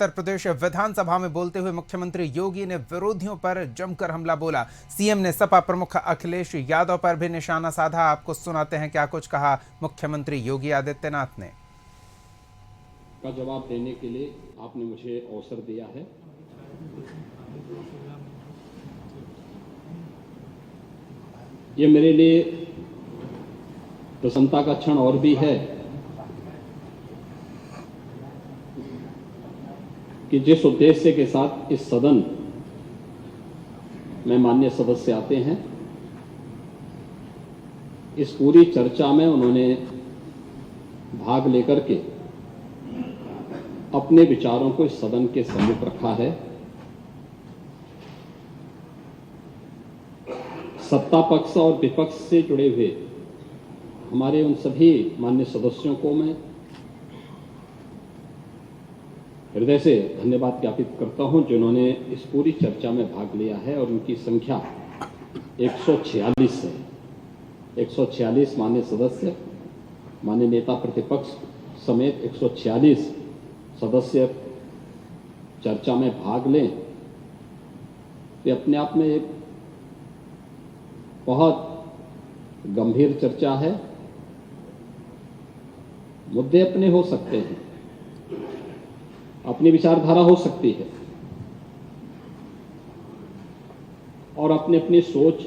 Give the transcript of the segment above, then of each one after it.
उत्तर प्रदेश विधानसभा में बोलते हुए मुख्यमंत्री योगी ने विरोधियों पर जमकर हमला बोला। सीएम ने सपा प्रमुख अखिलेश यादव पर भी निशाना साधा। आपको सुनाते हैं क्या कुछ कहा मुख्यमंत्री योगी आदित्यनाथ ने। का जवाब देने के लिए आपने मुझे अवसर दिया है। ये मेरे लिए प्रसन्नता का क्षण और भी है कि जिस उद्देश्य के साथ इस सदन में माननीय सदस्य आते हैं, इस पूरी चर्चा में उन्होंने भाग लेकर के अपने विचारों को इस सदन के सम्मुख रखा है। सत्ता पक्ष और विपक्ष से जुड़े हुए हमारे उन सभी माननीय सदस्यों को मैं हृदय से धन्यवाद ज्ञापित करता हूं, जिन्होंने इस पूरी चर्चा में भाग लिया है और उनकी संख्या 146 है। 146 माननीय सदस्य, माननीय नेता प्रतिपक्ष समेत 146 सदस्य चर्चा में भाग लें, ये अपने आप में एक बहुत गंभीर चर्चा है। मुद्दे अपने हो सकते हैं, अपनी विचारधारा हो सकती है और अपनी अपनी सोच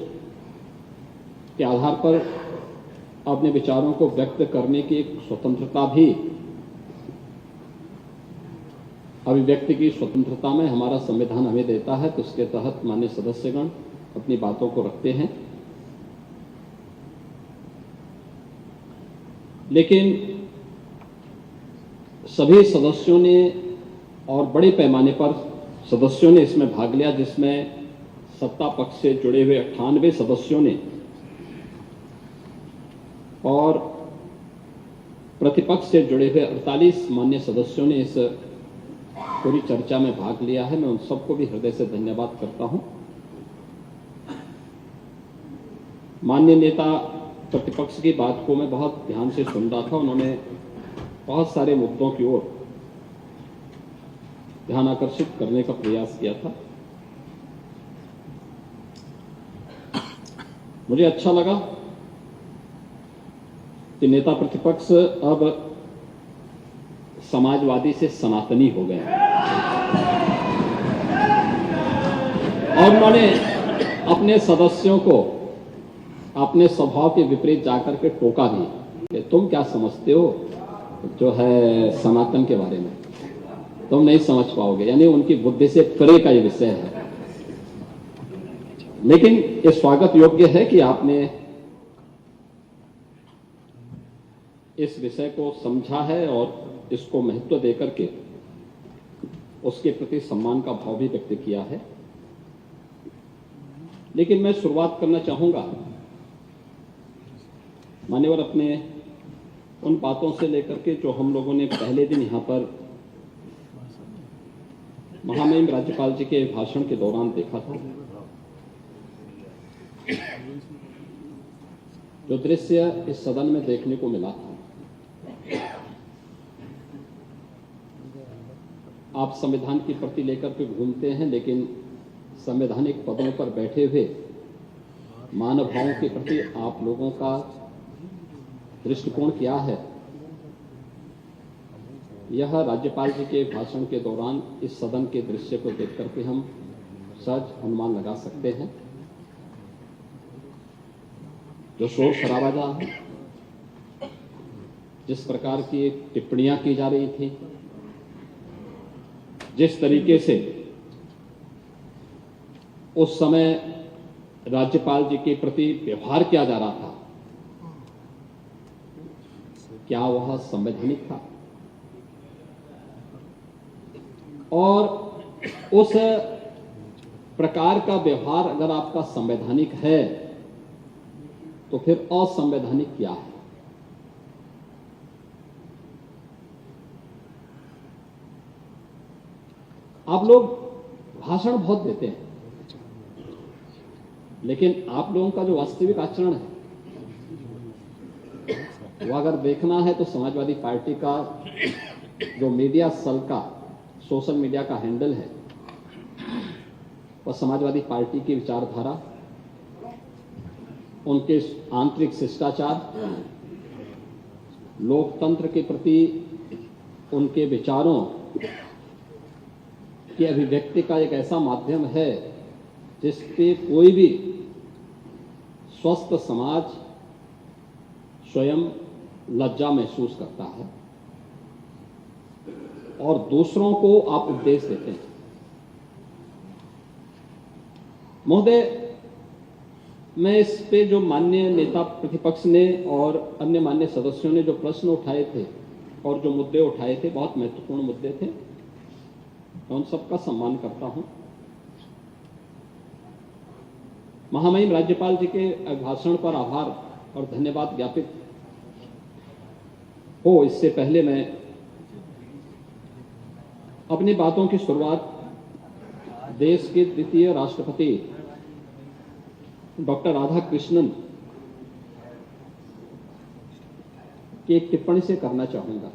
के आधार पर अपने विचारों को व्यक्त करने की एक स्वतंत्रता भी, अभिव्यक्ति की स्वतंत्रता में हमारा संविधान हमें देता है। तो उसके तहत माननीय सदस्यगण अपनी बातों को रखते हैं। लेकिन सभी सदस्यों ने और बड़े पैमाने पर सदस्यों ने इसमें भाग लिया, जिसमें सत्ता पक्ष से जुड़े हुए 98 सदस्यों ने और प्रतिपक्ष से जुड़े हुए 48 माननीय सदस्यों ने इस पूरी चर्चा में भाग लिया है। मैं उन सबको भी हृदय से धन्यवाद करता हूं। माननीय नेता प्रतिपक्ष की बात को मैं बहुत ध्यान से सुन रहा था। उन्होंने बहुत सारे मुद्दों की ओर ध्यान आकर्षित करने का प्रयास किया था। मुझे अच्छा लगा कि नेता प्रतिपक्ष अब समाजवादी से सनातनी हो गए और उन्होंने अपने सदस्यों को अपने स्वभाव के विपरीत जाकर के टोका भी कि तुम क्या समझते हो जो है सनातन के बारे में, तुम नहीं समझ पाओगे। यानी उनकी बुद्धि से परे का ये विषय है। लेकिन ये स्वागत योग्य है कि आपने इस विषय को समझा है और इसको महत्व देकर के उसके प्रति सम्मान का भाव भी व्यक्त किया है। लेकिन मैं शुरुआत करना चाहूंगा मान्यवर अपने उन बातों से लेकर के जो हम लोगों ने पहले दिन यहां पर महामहिम राज्यपाल जी के भाषण के दौरान देखा था। जो दृश्य इस सदन में देखने को मिला था, आप संविधान की प्रति लेकर के घूमते हैं, लेकिन संवैधानिक पदों पर बैठे हुए मानवभावों के प्रति आप लोगों का दृष्टिकोण क्या है, यह राज्यपाल जी के भाषण के दौरान इस सदन के दृश्य को देख करके हम सहज अनुमान लगा सकते हैं। जो शोर शराबा है, जिस प्रकार की टिप्पणियां की जा रही थी, जिस तरीके से उस समय राज्यपाल जी के प्रति व्यवहार किया जा रहा था, क्या वह संवैधानिक था? और उस प्रकार का व्यवहार अगर आपका संवैधानिक है तो फिर असंवैधानिक क्या है? आप लोग भाषण बहुत देते हैं, लेकिन आप लोगों का जो वास्तविक आचरण है वो अगर देखना है तो समाजवादी पार्टी का जो मीडिया सेल का सोशल मीडिया का हैंडल है वह समाजवादी पार्टी की विचारधारा, उनके आंतरिक शिष्टाचार, लोकतंत्र के प्रति उनके विचारों की अभिव्यक्ति का एक ऐसा माध्यम है जिस पे कोई भी स्वस्थ समाज स्वयं लज्जा महसूस करता है और दूसरों को आप उपदेश देते हैं। महोदय, मैं इस पे जो माननीय नेता प्रतिपक्ष ने और अन्य माननीय सदस्यों ने जो प्रश्न उठाए थे और जो मुद्दे उठाए थे, बहुत महत्वपूर्ण मुद्दे थे, मैं उन सबका सम्मान करता हूं। महामहिम राज्यपाल जी के अभिभाषण पर आभार और धन्यवाद ज्ञापित हो, इससे पहले मैं अपनी बातों की शुरुआत देश के द्वितीय राष्ट्रपति डॉक्टर राधाकृष्णन की एक टिप्पणी से करना चाहूंगा।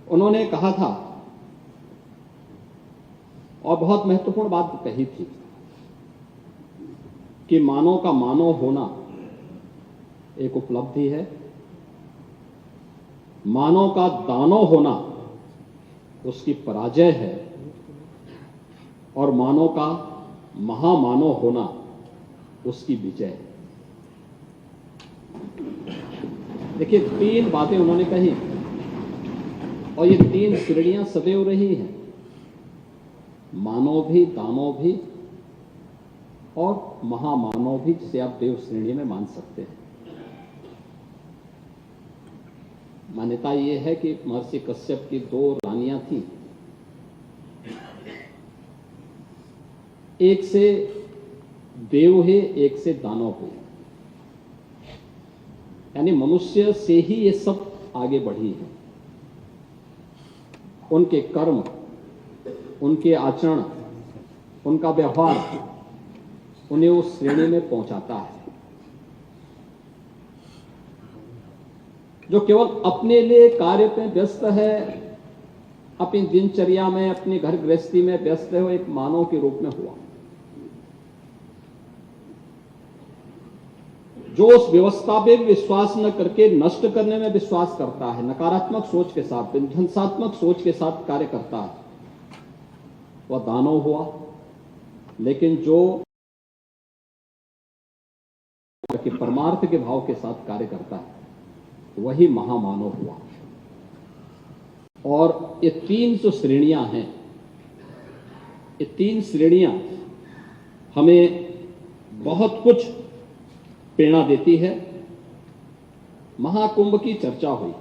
उन्होंने कहा था और बहुत महत्वपूर्ण बात कही थी कि मानव का मानव होना एक उपलब्धि है, मानव का दानव होना उसकी पराजय है और मानव का महामानव होना उसकी विजय है। देखिए, तीन बातें उन्होंने कही और ये तीन श्रेणियां सदैव रही हैं, मानव भी, दानव भी और महामानव भी, जिसे आप देव श्रेणी में मान सकते हैं। मान्यता यह है कि महर्षि कश्यप की दो रानियां थीं, एक से देव है, एक से दानव है, यानी मनुष्य से ही ये सब आगे बढ़ी है। उनके कर्म, उनके आचरण, उनका व्यवहार उन्हें उस श्रेणी में पहुंचाता है जो केवल अपने लिए कार्य पे व्यस्त है, अपनी दिनचर्या में, अपनी घर गृहस्थी में व्यस्त है, वो एक मानव के रूप में हुआ। जो उस व्यवस्था पे विश्वास न करके नष्ट करने में विश्वास करता है, नकारात्मक सोच के साथ, विध्वंसात्मक सोच के साथ कार्य करता है, वह दानव हुआ। लेकिन जो कि परमार्थ के भाव के साथ कार्य करता है, वही महामानव हुआ। और ये तीन जो श्रेणियां हैं, ये तीन श्रेणियां हमें बहुत कुछ प्रेरणा देती है। महाकुंभ की चर्चा हुई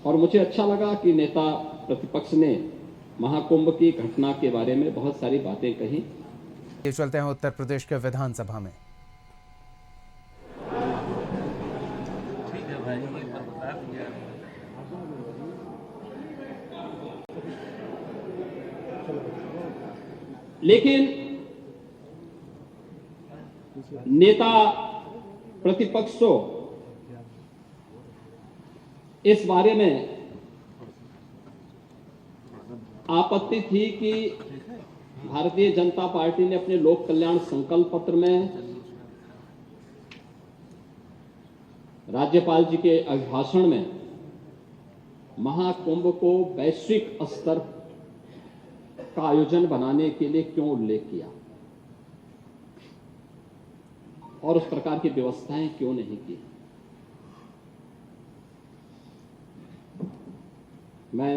और मुझे अच्छा लगा कि नेता प्रतिपक्ष ने महाकुंभ की घटना के बारे में बहुत सारी बातें कही। ये चलते हैं उत्तर प्रदेश के विधानसभा में। लेकिन नेता प्रतिपक्षों इस बारे में आपत्ति थी कि भारतीय जनता पार्टी ने अपने लोक कल्याण संकल्प पत्र में राज्यपाल जी के अभिभाषण में महाकुंभ को वैश्विक स्तर का आयोजन बनाने के लिए क्यों उल्लेख किया और उस प्रकार की व्यवस्थाएं क्यों नहीं की। मैं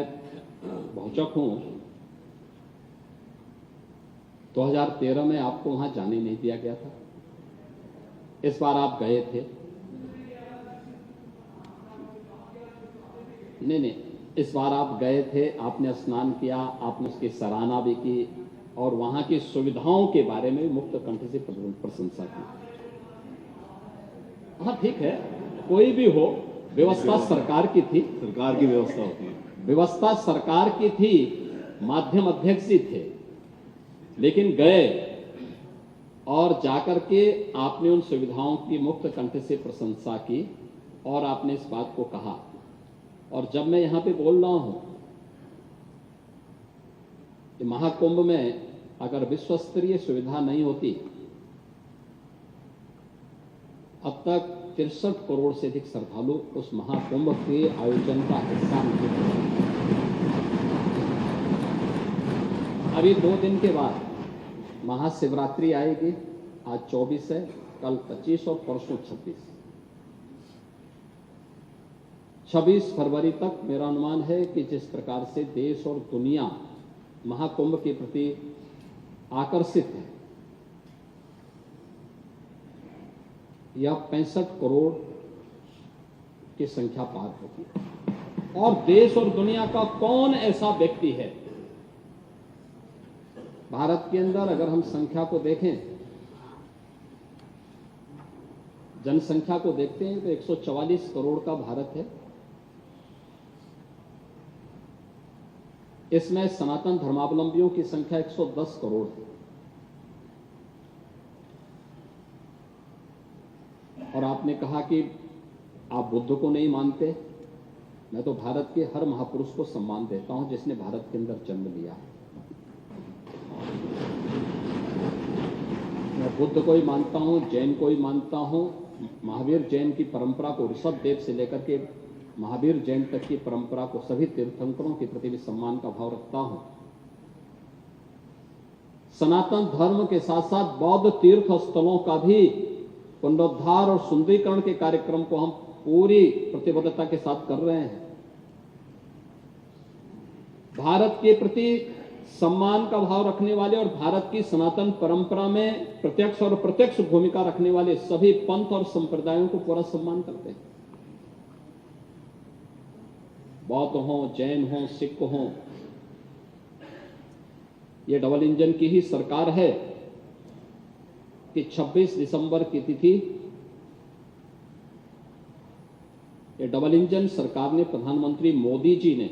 भौचक हूं। 2013 में आपको वहां जाने नहीं दिया गया था, इस बार आप गए थे। नहीं, इस बार आप गए थे, आपने स्नान किया, आपने उसकी सराहना भी की और वहां की सुविधाओं के बारे में मुक्त कंठ से प्रशंसा की। हाँ, ठीक है, कोई भी हो, व्यवस्था सरकार की थी, सरकार की व्यवस्था होती है, व्यवस्था सरकार की थी, माध्यम अध्यक्ष जी थे, लेकिन गए और जाकर के आपने उन सुविधाओं की मुक्त कंठ से प्रशंसा की और आपने इस बात को कहा और जब मैं यहां पे बोल रहा हूं कि महाकुंभ में अगर विश्व स्तरीय सुविधा नहीं होती, अब तक 63 करोड़ से अधिक श्रद्धालु उस महाकुंभ के आयोजन का हिस्सा नहीं बने। अभी 2 दिन के बाद महाशिवरात्रि आएगी। आज 24 है, कल 25 और परसों 26 फरवरी तक मेरा अनुमान है कि जिस प्रकार से देश और दुनिया महाकुंभ के प्रति आकर्षित है, यह 65 करोड़ की संख्या पार होगी। और देश और दुनिया का कौन ऐसा व्यक्ति है, भारत के अंदर अगर हम संख्या को देखें, जनसंख्या को देखते हैं तो 144 करोड़ का भारत है। इसमें सनातन धर्मावलंबियों की संख्या 110 करोड़ है। और आपने कहा कि आप बुद्ध को नहीं मानते। मैं तो भारत के हर महापुरुष को सम्मान देता हूं जिसने भारत के अंदर जन्म लिया है। मैं बुद्ध को ही मानता हूं, जैन को ही मानता हूं। महावीर जैन की परंपरा को, ऋषभ देव से लेकर के महावीर जैन तक की परंपरा को, सभी तीर्थंकरों के प्रति भी सम्मान का भाव रखता हूं। सनातन धर्म के साथ साथ बौद्ध तीर्थ स्थलों का भी पुनरुद्धार और सुंदरीकरण के कार्यक्रम को हम पूरी प्रतिबद्धता के साथ कर रहे हैं। भारत के प्रति सम्मान का भाव रखने वाले और भारत की सनातन परंपरा में प्रत्यक्ष और अप्रत्यक्ष भूमिका रखने वाले सभी पंथ और संप्रदायों को पूरा सम्मान करते हैं। बौद्ध हो, जैन हो, सिख हो, ये डबल इंजन की ही सरकार है कि 26 दिसंबर की तिथि ये डबल इंजन सरकार ने, प्रधानमंत्री मोदी जी ने